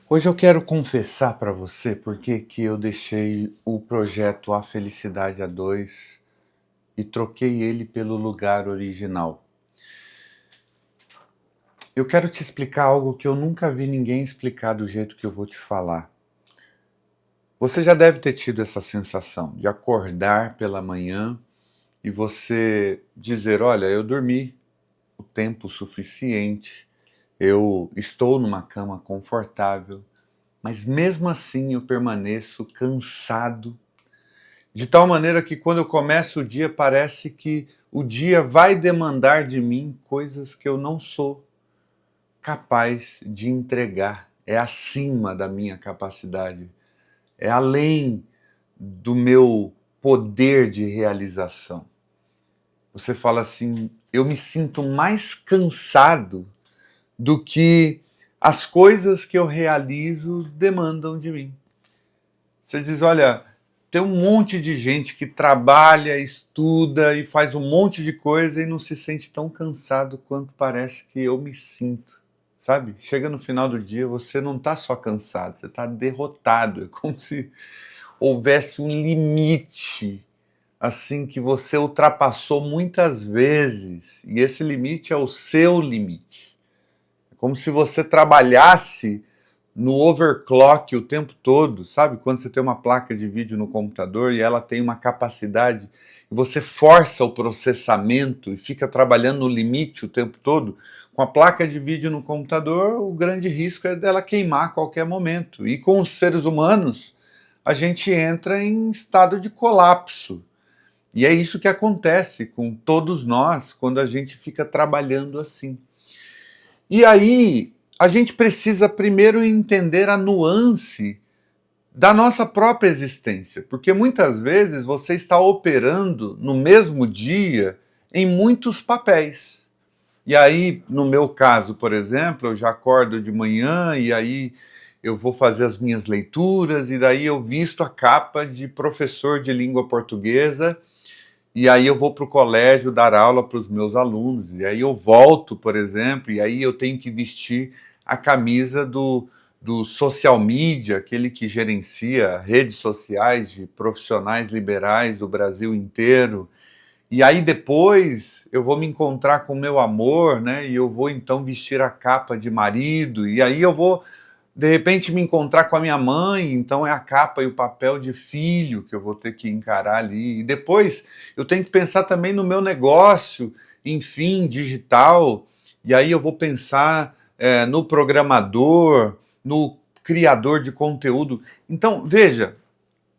Hoje eu quero confessar para você porque que eu deixei o projeto A Felicidade a Dois e troquei ele pelo lugar original. Eu quero te explicar algo que eu nunca vi ninguém explicar do jeito que eu vou te falar. Você já deve ter tido essa sensação de acordar pela manhã e você dizer: olha, eu dormi o tempo suficiente, eu estou numa cama confortável, mas mesmo assim eu permaneço cansado, de tal maneira que quando eu começo o dia parece que o dia vai demandar de mim coisas que eu não sou capaz de entregar. É acima da minha capacidade, é além do meu poder de realização. Você fala assim: eu me sinto mais cansado do que as coisas que eu realizo demandam de mim. Você diz: olha, tem um monte de gente que trabalha, estuda e faz um monte de coisa e não se sente tão cansado quanto parece que eu me sinto. Sabe? Chega no final do dia, você não está só cansado, você está derrotado. É como se houvesse um limite, assim, que você ultrapassou muitas vezes. E esse limite é o seu limite. É como se você trabalhasse no overclock o tempo todo, sabe? Quando você tem uma placa de vídeo no computador e ela tem uma capacidade, e você força o processamento e fica trabalhando no limite o tempo todo, com a placa de vídeo no computador, o grande risco é dela queimar a qualquer momento. E com os seres humanos, a gente entra em estado de colapso. E é isso que acontece com todos nós quando a gente fica trabalhando assim. E aí, a gente precisa primeiro entender a nuance da nossa própria existência, porque muitas vezes você está operando no mesmo dia em muitos papéis. E aí, no meu caso, por exemplo, eu já acordo de manhã e aí eu vou fazer as minhas leituras e daí eu visto a capa de professor de língua portuguesa e aí eu vou para o colégio dar aula para os meus alunos, e aí eu volto, por exemplo, e aí eu tenho que vestir a camisa do social media, aquele que gerencia redes sociais de profissionais liberais do Brasil inteiro. E aí depois eu vou me encontrar com o meu amor, né? E eu vou então vestir a capa de marido, e aí eu vou de repente me encontrar com a minha mãe, então é a capa e o papel de filho que eu vou ter que encarar ali. E depois eu tenho que pensar também no meu negócio, enfim, digital, e aí eu vou pensar no programador, no criador de conteúdo. Então, veja,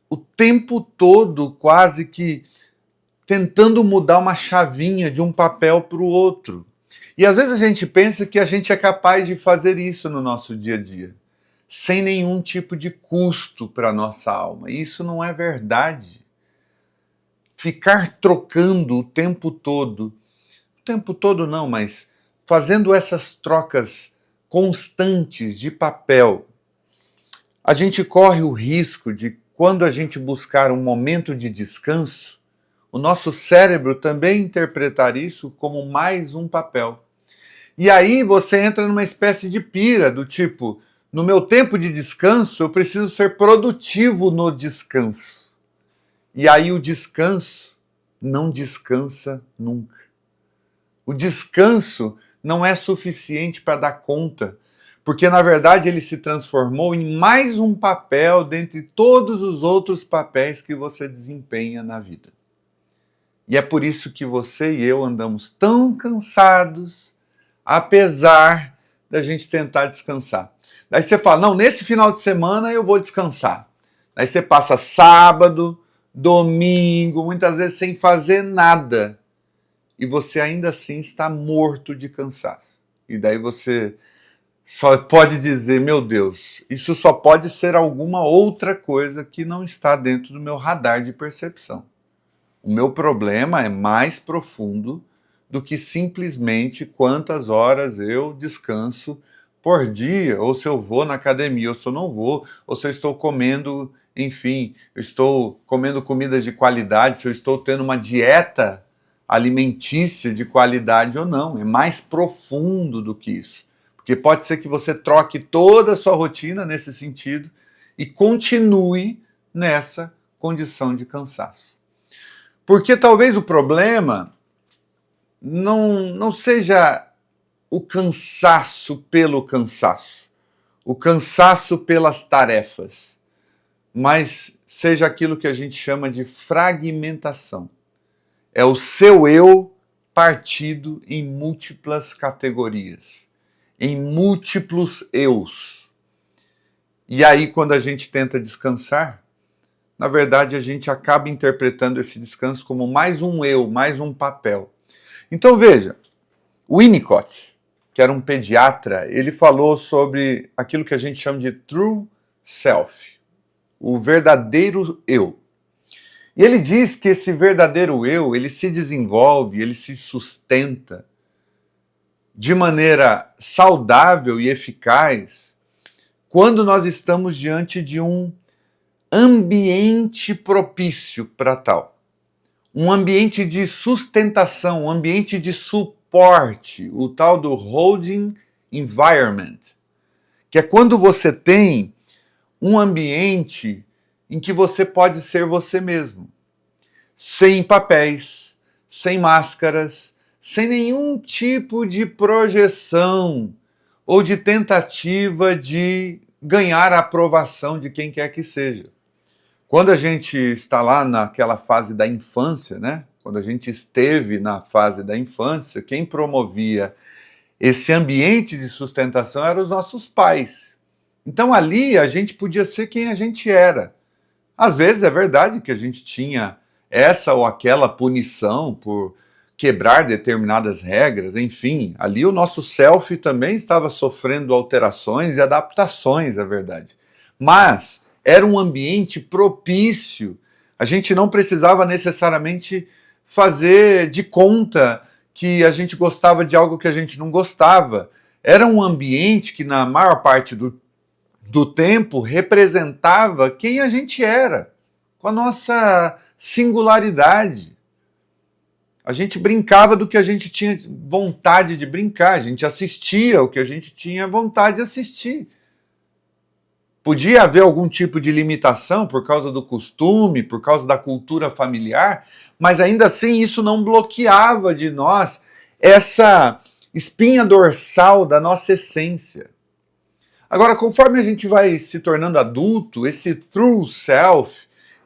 o tempo todo quase que tentando mudar uma chavinha de um papel para o outro. E às vezes a gente pensa que a gente é capaz de fazer isso no nosso dia a dia, sem nenhum tipo de custo para a nossa alma. Isso não é verdade. Ficar trocando o tempo todo não, mas fazendo essas trocas constantes de papel, a gente corre o risco de, quando a gente buscar um momento de descanso, o nosso cérebro também interpretar isso como mais um papel. E aí você entra numa espécie de pira, do tipo: no meu tempo de descanso, eu preciso ser produtivo no descanso. E aí o descanso não descansa nunca. O descanso não é suficiente para dar conta, porque na verdade ele se transformou em mais um papel dentre todos os outros papéis que você desempenha na vida. E é por isso que você e eu andamos tão cansados, apesar da gente tentar descansar. Daí você fala: não, nesse final de semana eu vou descansar. Daí você passa sábado, domingo, muitas vezes sem fazer nada. E você ainda assim está morto de cansaço. E daí você só pode dizer: meu Deus, isso só pode ser alguma outra coisa que não está dentro do meu radar de percepção. O meu problema é mais profundo do que simplesmente quantas horas eu descanso por dia, ou se eu vou na academia, ou se eu não vou, ou se eu estou comendo, enfim, eu estou comendo comidas de qualidade, se eu estou tendo uma dieta alimentícia de qualidade ou não. É mais profundo do que isso. Porque pode ser que você troque toda a sua rotina nesse sentido e continue nessa condição de cansaço. Porque talvez o problema não seja o cansaço pelo cansaço, o cansaço pelas tarefas, mas seja aquilo que a gente chama de fragmentação. É o seu eu partido em múltiplas categorias, em múltiplos eus. E aí, quando a gente tenta descansar, na verdade a gente acaba interpretando esse descanso como mais um eu, mais um papel. Então veja, o Winnicott, que era um pediatra, ele falou sobre aquilo que a gente chama de true self, o verdadeiro eu. E ele diz que esse verdadeiro eu, ele se desenvolve, ele se sustenta de maneira saudável e eficaz quando nós estamos diante de um ambiente propício para tal. Um ambiente de sustentação, um ambiente de suporte, o tal do holding environment, que é quando você tem um ambiente em que você pode ser você mesmo, sem papéis, sem máscaras, sem nenhum tipo de projeção ou de tentativa de ganhar a aprovação de quem quer que seja. Quando a gente está lá naquela fase da infância, né? Quando a gente esteve na fase da infância, quem promovia esse ambiente de sustentação eram os nossos pais. Então ali a gente podia ser quem a gente era. Às vezes é verdade que a gente tinha essa ou aquela punição por quebrar determinadas regras, enfim, ali o nosso self também estava sofrendo alterações e adaptações, é verdade. Mas era um ambiente propício, a gente não precisava necessariamente fazer de conta que a gente gostava de algo que a gente não gostava. Era um ambiente que na maior parte do tempo representava quem a gente era, com a nossa singularidade. A gente brincava do que a gente tinha vontade de brincar, a gente assistia o que a gente tinha vontade de assistir. Podia haver algum tipo de limitação por causa do costume, por causa da cultura familiar, mas ainda assim isso não bloqueava de nós essa espinha dorsal da nossa essência. Agora, conforme a gente vai se tornando adulto, esse true self,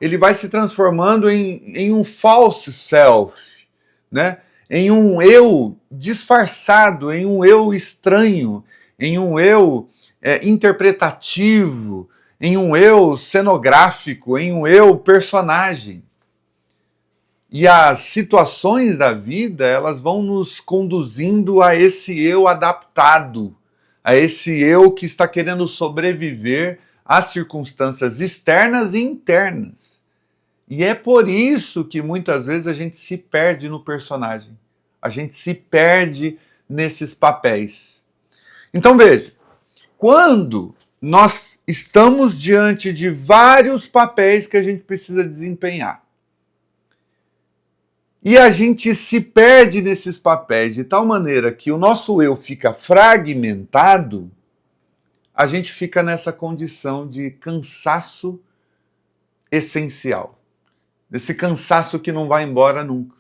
ele vai se transformando em um false self, né? Em um eu disfarçado, em um eu estranho, em um eu interpretativo, em um eu cenográfico, em um eu personagem. E as situações da vida, elas vão nos conduzindo a esse eu adaptado, a esse eu que está querendo sobreviver às circunstâncias externas e internas. E é por isso que muitas vezes a gente se perde no personagem. A gente se perde nesses papéis. Então veja, quando nós estamos diante de vários papéis que a gente precisa desempenhar, e a gente se perde nesses papéis de tal maneira que o nosso eu fica fragmentado, a gente fica nessa condição de cansaço essencial. Desse cansaço que não vai embora nunca.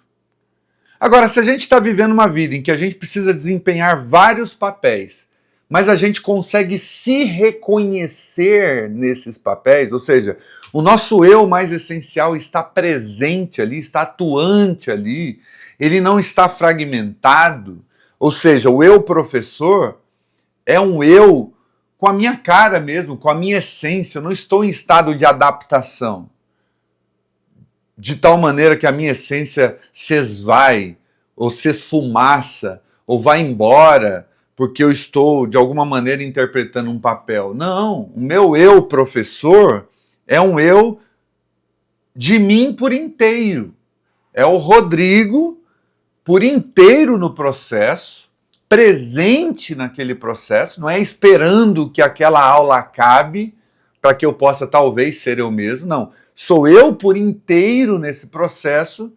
Agora, se a gente está vivendo uma vida em que a gente precisa desempenhar vários papéis, mas a gente consegue se reconhecer nesses papéis, ou seja, o nosso eu mais essencial está presente ali, está atuante ali, ele não está fragmentado, ou seja, o eu professor é um eu com a minha cara mesmo, com a minha essência, eu não estou em estado de adaptação, de tal maneira que a minha essência se esvai, ou se esfumaça, ou vai embora, porque eu estou, de alguma maneira, interpretando um papel. Não, o meu eu professor é um eu de mim por inteiro. É o Rodrigo por inteiro no processo, presente naquele processo, não é esperando que aquela aula acabe para que eu possa talvez ser eu mesmo, não. Sou eu por inteiro nesse processo,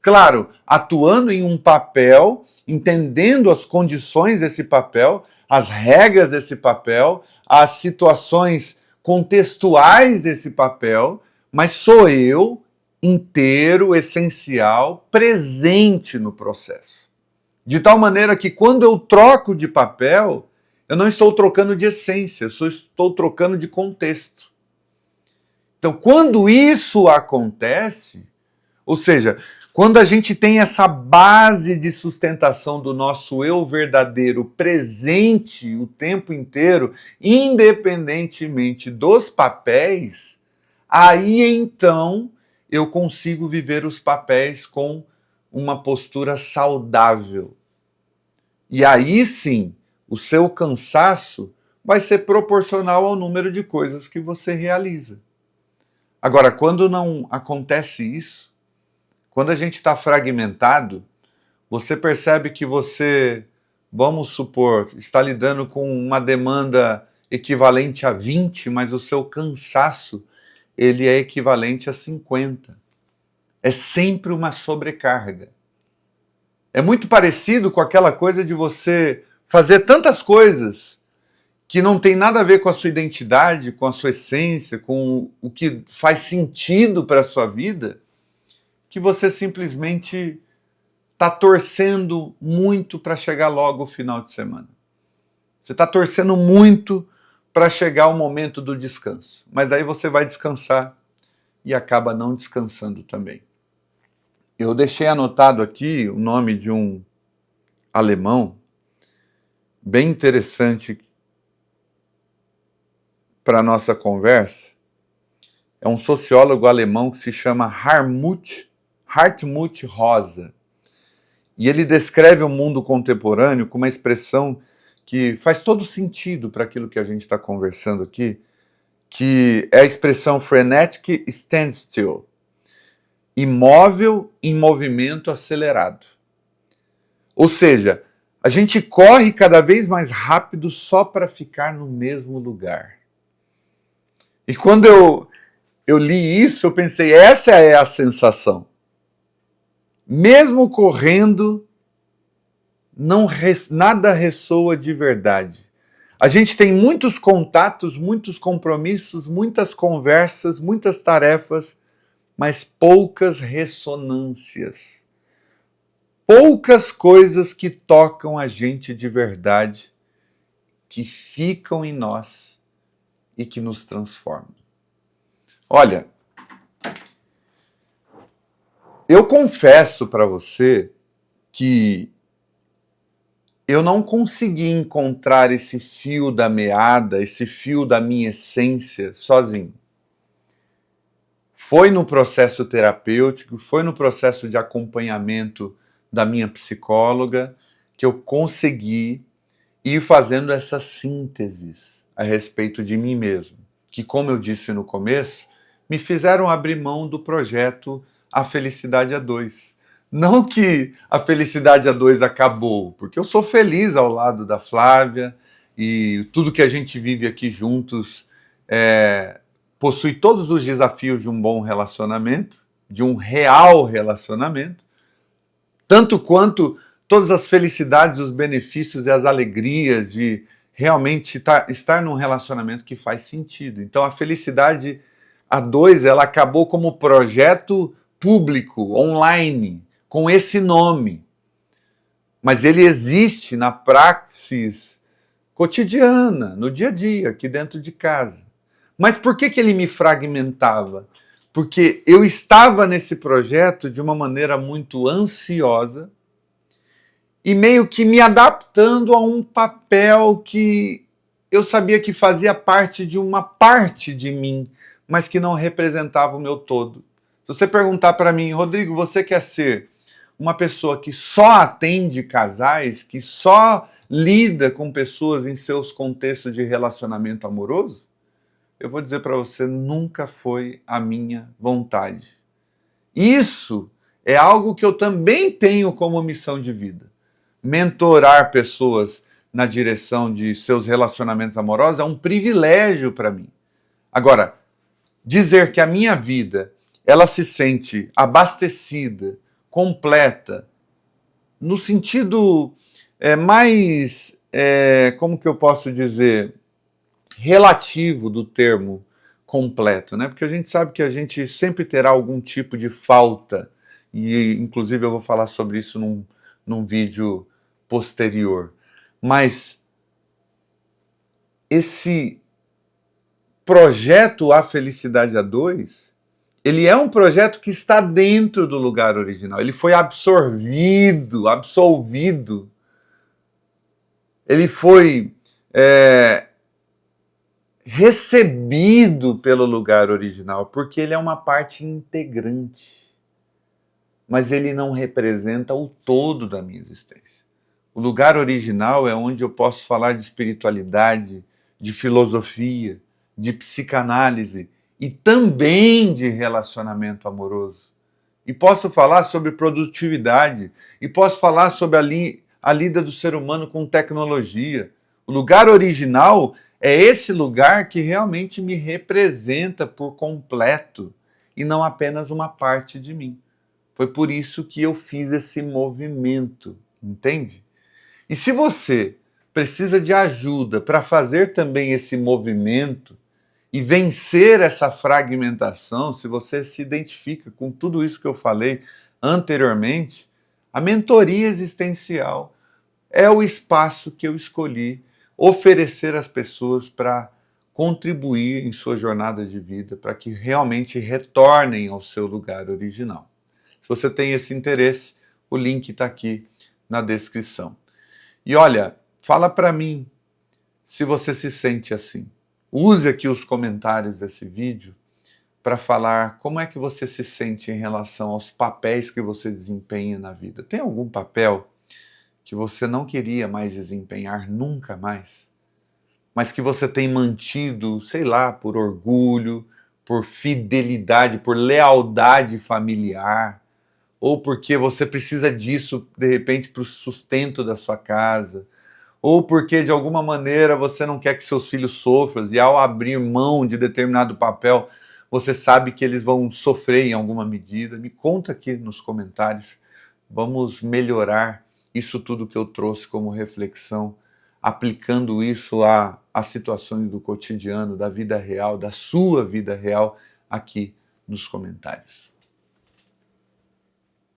claro, atuando em um papel, entendendo as condições desse papel, as regras desse papel, as situações contextuais desse papel, mas sou eu inteiro, essencial, presente no processo. De tal maneira que quando eu troco de papel, eu não estou trocando de essência, eu só estou trocando de contexto. Então, quando isso acontece, ou seja, quando a gente tem essa base de sustentação do nosso eu verdadeiro presente o tempo inteiro, independentemente dos papéis, aí então eu consigo viver os papéis com uma postura saudável. E aí sim, o seu cansaço vai ser proporcional ao número de coisas que você realiza. Agora, quando não acontece isso, quando a gente está fragmentado, você percebe que você, vamos supor, está lidando com uma demanda equivalente a 20, mas o seu cansaço ele é equivalente a 50. É sempre uma sobrecarga. É muito parecido com aquela coisa de você fazer tantas coisas que não tem nada a ver com a sua identidade, com a sua essência, com o que faz sentido para a sua vida, que você simplesmente está torcendo muito para chegar logo o final de semana. Você está torcendo muito para chegar o momento do descanso. Mas aí você vai descansar e acaba não descansando também. Eu deixei anotado aqui o nome de um alemão bem interessante para a nossa conversa. É um sociólogo alemão que se chama Hartmut Rosa. E ele descreve o mundo contemporâneo com uma expressão que faz todo sentido para aquilo que a gente está conversando aqui, que é a expressão frenetic standstill, imóvel em movimento acelerado. Ou seja, a gente corre cada vez mais rápido só para ficar no mesmo lugar. E quando eu li isso, eu pensei, essa é a sensação. Mesmo correndo, nada ressoa de verdade. A gente tem muitos contatos, muitos compromissos, muitas conversas, muitas tarefas, mas poucas ressonâncias. Poucas coisas que tocam a gente de verdade, que ficam em nós e que nos transformam. Olha, eu confesso para você que eu não consegui encontrar esse fio da meada, esse fio da minha essência sozinho. Foi no processo terapêutico, foi no processo de acompanhamento da minha psicóloga que eu consegui ir fazendo essas sínteses a respeito de mim mesmo, que, como eu disse no começo, me fizeram abrir mão do projeto A Felicidade a Dois. Não que a Felicidade a Dois acabou, porque eu sou feliz ao lado da Flávia e tudo que a gente vive aqui juntos possui todos os desafios de um bom relacionamento, de um real relacionamento, tanto quanto todas as felicidades, os benefícios e as alegrias de realmente estar num relacionamento que faz sentido. Então a Felicidade a Dois, ela acabou como projeto público, online, com esse nome. Mas ele existe na praxis cotidiana, no dia a dia, aqui dentro de casa. Mas por que ele me fragmentava? Porque eu estava nesse projeto de uma maneira muito ansiosa e meio que me adaptando a um papel que eu sabia que fazia parte de uma parte de mim, mas que não representava o meu todo. Se você perguntar para mim, Rodrigo, você quer ser uma pessoa que só atende casais, que só lida com pessoas em seus contextos de relacionamento amoroso? Eu vou dizer para você, nunca foi a minha vontade. Isso é algo que eu também tenho como missão de vida. Mentorar pessoas na direção de seus relacionamentos amorosos é um privilégio para mim. Agora, dizer que a minha vida ela se sente abastecida, completa, no sentido mais como que eu posso dizer, relativo do termo completo, né? Porque a gente sabe que a gente sempre terá algum tipo de falta, e inclusive eu vou falar sobre isso num vídeo posterior. Mas esse projeto A Felicidade a Dois, ele é um projeto que está dentro do lugar original. Ele foi absolvido, ele foi recebido pelo lugar original, porque ele é uma parte integrante. Mas ele não representa o todo da minha existência. O lugar original é onde eu posso falar de espiritualidade, de filosofia, de psicanálise e também de relacionamento amoroso. E posso falar sobre produtividade, e posso falar sobre a lida do ser humano com tecnologia. O lugar original é esse lugar que realmente me representa por completo e não apenas uma parte de mim. Foi por isso que eu fiz esse movimento, entende? E se você precisa de ajuda para fazer também esse movimento e vencer essa fragmentação, se você se identifica com tudo isso que eu falei anteriormente, a mentoria existencial é o espaço que eu escolhi oferecer às pessoas para contribuir em sua jornada de vida, para que realmente retornem ao seu lugar original. Se você tem esse interesse, o link está aqui na descrição. E olha, fala para mim se você se sente assim. Use aqui os comentários desse vídeo para falar como é que você se sente em relação aos papéis que você desempenha na vida. Tem algum papel que você não queria mais desempenhar nunca mais, mas que você tem mantido, sei lá, por orgulho, por fidelidade, por lealdade familiar, ou porque você precisa disso, de repente, para o sustento da sua casa, ou porque de alguma maneira você não quer que seus filhos sofram, e ao abrir mão de determinado papel, você sabe que eles vão sofrer em alguma medida. Me conta aqui nos comentários. Vamos melhorar isso tudo que eu trouxe como reflexão, aplicando isso às situações do cotidiano, da vida real, da sua vida real, aqui nos comentários.